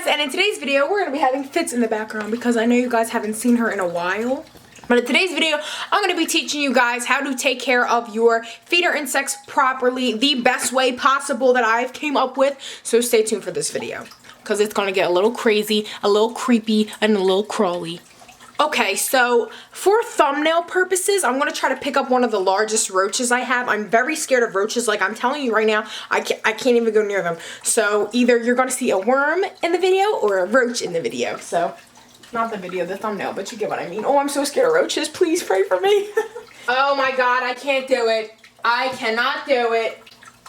guys, and in today's video we're going to be having Fitz in the background because I know you guys haven't seen her in a while. But in today's video, I'm going to be teaching you guys how to take care of your feeder insects properly, the best way possible that I've came up with. So stay tuned for this video because it's going to get a little crazy, a little creepy, and a little crawly. Okay, so for thumbnail purposes, I'm going to try to pick up one of the largest roaches I have. I'm very scared of roaches. Like, I'm telling you right now, I can't even go near them. So either you're going to see a worm in the video or a roach in the video. So, not the video, the thumbnail, but you get what I mean. Oh, I'm so scared of roaches. Please pray for me. Oh my God, I can't do it. I cannot do it.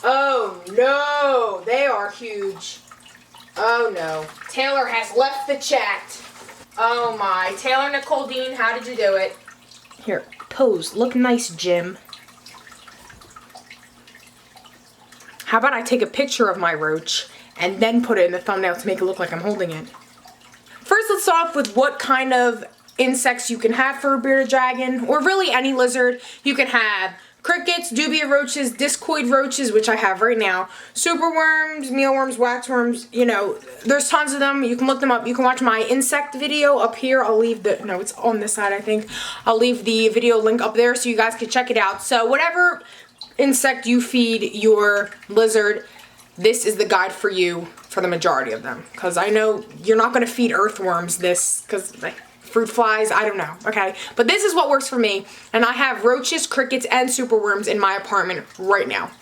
Oh no, they are huge. Oh no. Taylor has left the chat. Oh my. Taylor Nicole Dean, how did you do it? Here, pose. Look nice, Jim. How about I take a picture of my roach and then put it in the thumbnail to make it look like I'm holding it? First, let's start off with what kind of insects you can have for a bearded dragon, or really any lizard. You can have crickets, dubia roaches, discoid roaches, which I have right now, superworms, mealworms, waxworms, you know, there's tons of them. You can look them up. You can watch my insect video up here. I'll leave the, no, it's on this side, I think. I'll leave the video link up there so you guys can check it out. So whatever insect you feed your lizard, this is the guide for you for the majority of them. Because I know you're not going to feed earthworms this, because like, fruit flies, I don't know, okay? But this is what works for me, and I have roaches, crickets, and superworms in my apartment right now.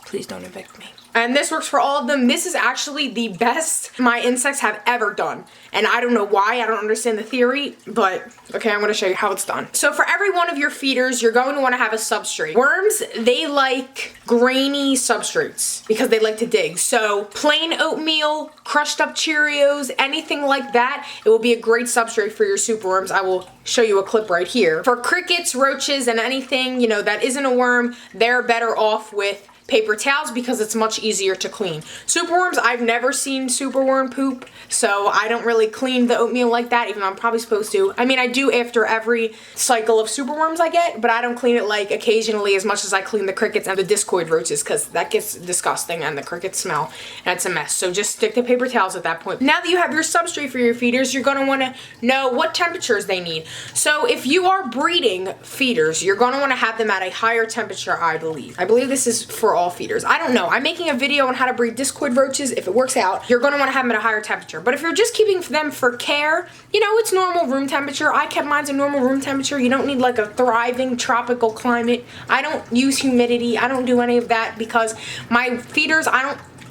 Please don't evict me. And this works for all of them. This is actually the best my insects have ever done. And I don't know why, I don't understand the theory, but okay, I'm gonna show you how it's done. So for every one of your feeders, you're going to wanna have a substrate. Worms, they like grainy substrates because they like to dig. So plain oatmeal, crushed up Cheerios, anything like that, it will be a great substrate for your superworms. I will show you a clip right here. For crickets, roaches, and anything, you know, that isn't a worm, they're better off with paper towels because it's much easier to clean. Superworms, I've never seen superworm poop, so I don't really clean the oatmeal like that, even though I'm probably supposed to. I mean, I do after every cycle of superworms I get, but I don't clean it like occasionally as much as I clean the crickets and the discoid roaches because that gets disgusting and the crickets smell and it's a mess. So just stick to paper towels at that point. Now that you have your substrate for your feeders, you're gonna wanna know what temperatures they need. So if you are breeding feeders, you're gonna wanna have them at a higher temperature, I believe. I believe this is for all feeders. I don't know. I'm making a video on how to breed discoid roaches. If it works out, you're going to want to have them at a higher temperature. But if you're just keeping them for care, you know, it's normal room temperature. I kept mine at normal room temperature. You don't need like a thriving tropical climate. I don't use humidity. I don't do any of that because my feeders,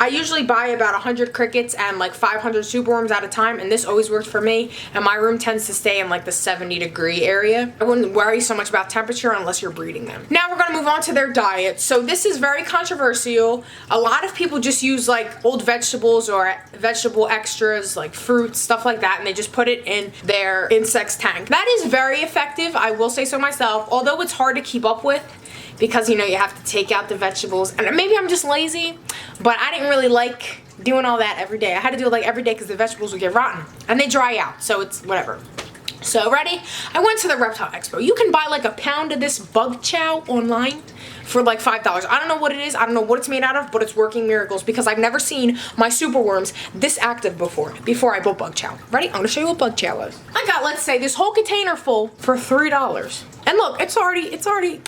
I usually buy about 100 crickets and like 500 superworms at a time, and this always works for me, and my room tends to stay in like the 70-degree area. I wouldn't worry so much about temperature unless you're breeding them. Now we're gonna move on to their diet. So this is very controversial. A lot of people just use like old vegetables or vegetable extras like fruits, stuff like that, and they just put it in their insects tank. That is very effective, I will say so myself, although it's hard to keep up with because, you know, you have to take out the vegetables, and maybe I'm just lazy, but I didn't really like doing all that every day. I had to do it like every day because the vegetables would get rotten and they dry out, so it's whatever. So ready? I went to the Reptile Expo. You can buy like a pound of this bug chow online for like $5. I don't know what it is, I don't know what it's made out of, but it's working miracles because I've never seen my superworms this active before I bought bug chow. Ready? I'm gonna show you what bug chow is. I got, let's say, this whole container full for $3. And look, it's already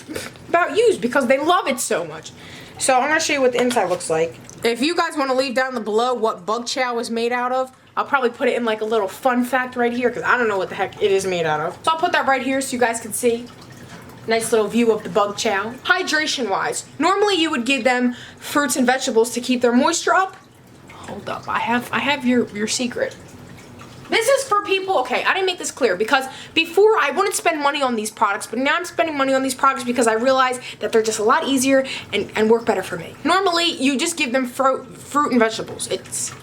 about used because they love it so much. So I'm gonna show you what the inside looks like. If you guys wanna leave down below what bug chow is made out of, I'll probably put it in like a little fun fact right here because I don't know what the heck it is made out of. So I'll put that right here so you guys can see. Nice little view of the bug chow. Hydration wise, normally you would give them fruits and vegetables to keep their moisture up. Hold up, I have your secret. This is for people, okay, I didn't make this clear because before I wouldn't spend money on these products, but now I'm spending money on these products because I realize that they're just a lot easier and work better for me. Normally, you just give them fruit and vegetables.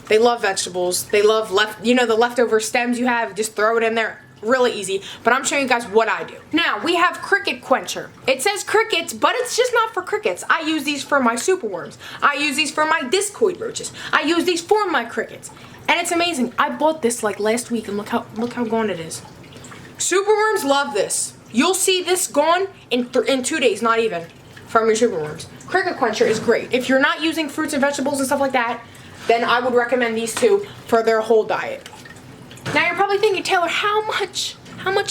They love vegetables. They love the leftover stems you have, just throw it in there. Really easy, but I'm showing you guys what I do. Now, we have cricket quencher. It says crickets, but it's just not for crickets. I use these for my superworms. I use these for my discoid roaches. I use these for my crickets. And it's amazing. I bought this like last week and look how gone it is. Superworms love this. You'll see this gone in 2 days, not even, from your superworms. Cricket quencher is great. If you're not using fruits and vegetables and stuff like that, then I would recommend these two for their whole diet. Now you're probably thinking, Taylor, how much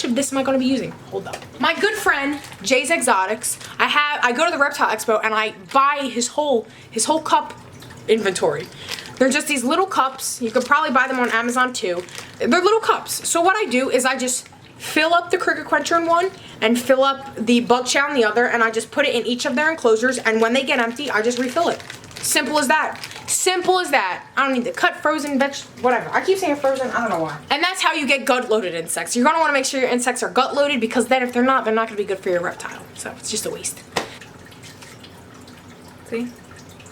of this am I going to be using? Hold up. My good friend Jay's Exotics. I go to the Reptile Expo and I buy his whole cup inventory. They're just these little cups. You could probably buy them on Amazon too. They're little cups. So what I do is I just fill up the cricket quencher in one and fill up the bug chow in the other, and I just put it in each of their enclosures, and when they get empty, I just refill it. Simple as that. Simple as that. I don't need to cut frozen whatever. I keep saying frozen, I don't know why. And that's how you get gut-loaded insects. You're gonna wanna make sure your insects are gut-loaded, because then if they're not gonna be good for your reptile. So it's just a waste. See?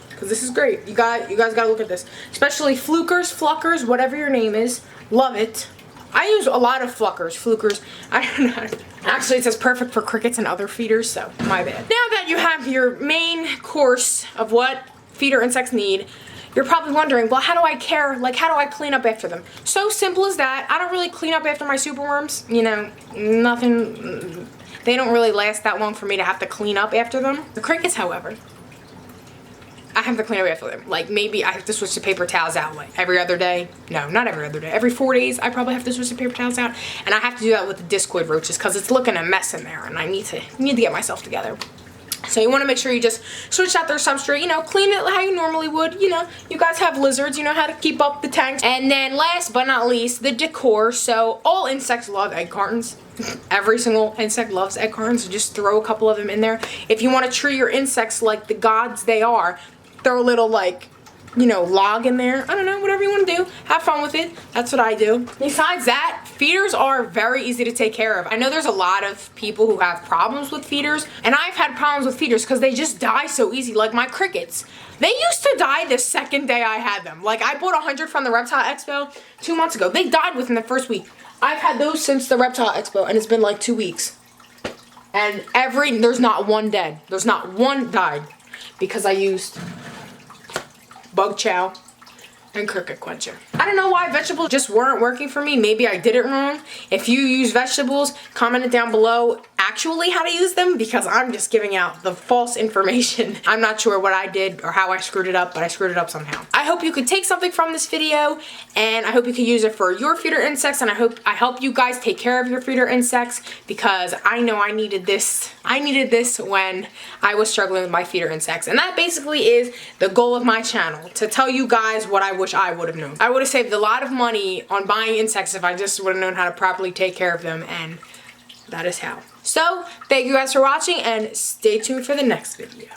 Because this is great. You guys gotta look at this. Especially flukers, fluckers, whatever your name is. Love it. I use a lot of flukers. I don't know. Actually, it says perfect for crickets and other feeders, so my bad. Now that you have your main course of what feeder insects need, you're probably wondering, well, how do I care? Like, how do I clean up after them? So simple as that. I don't really clean up after my superworms. You know, nothing. They don't really last that long for me to have to clean up after them. The crickets, however, I have to clean up after them. Like, maybe I have to switch the paper towels out like every other day. No, not every other day. Every 4 days, I probably have to switch the paper towels out. And I have to do that with the discoid roaches because it's looking a mess in there, and I need to get myself together. So you want to make sure you just switch out their substrate, you know, clean it how you normally would. You know, you guys have lizards, you know how to keep up the tanks. And then last but not least, the decor. So all insects love egg cartons. Every single insect loves egg cartons, so just throw a couple of them in there. If you want to treat your insects like the gods they are, throw a little, like, you know, log in there. I don't know, whatever you want to do. Have fun with it. That's what I do. Besides that, feeders are very easy to take care of. I know there's a lot of people who have problems with feeders, and I've had problems with feeders because they just die so easy. Like my crickets. They used to die the second day I had them. Like, I bought 100 from the Reptile Expo 2 months ago. They died within the first week. I've had those since the Reptile Expo, and it's been like 2 weeks. And there's not one dead. There's not one died because I used bug chow and cricket quencher. I don't know why vegetables just weren't working for me. Maybe I did it wrong. If you use vegetables, comment it down below actually how to use them, because I'm just giving out the false information. I'm not sure what I did or how I screwed it up, but I screwed it up somehow. I hope you could take something from this video, and I hope you can use it for your feeder insects, and I help you guys take care of your feeder insects, because I know I needed this. I needed this when I was struggling with my feeder insects, and that basically is the goal of my channel, to tell you guys what I wish I would have known. I would have saved a lot of money on buying insects if I just would have known how to properly take care of them, and that is how. So, thank you guys for watching, and stay tuned for the next video.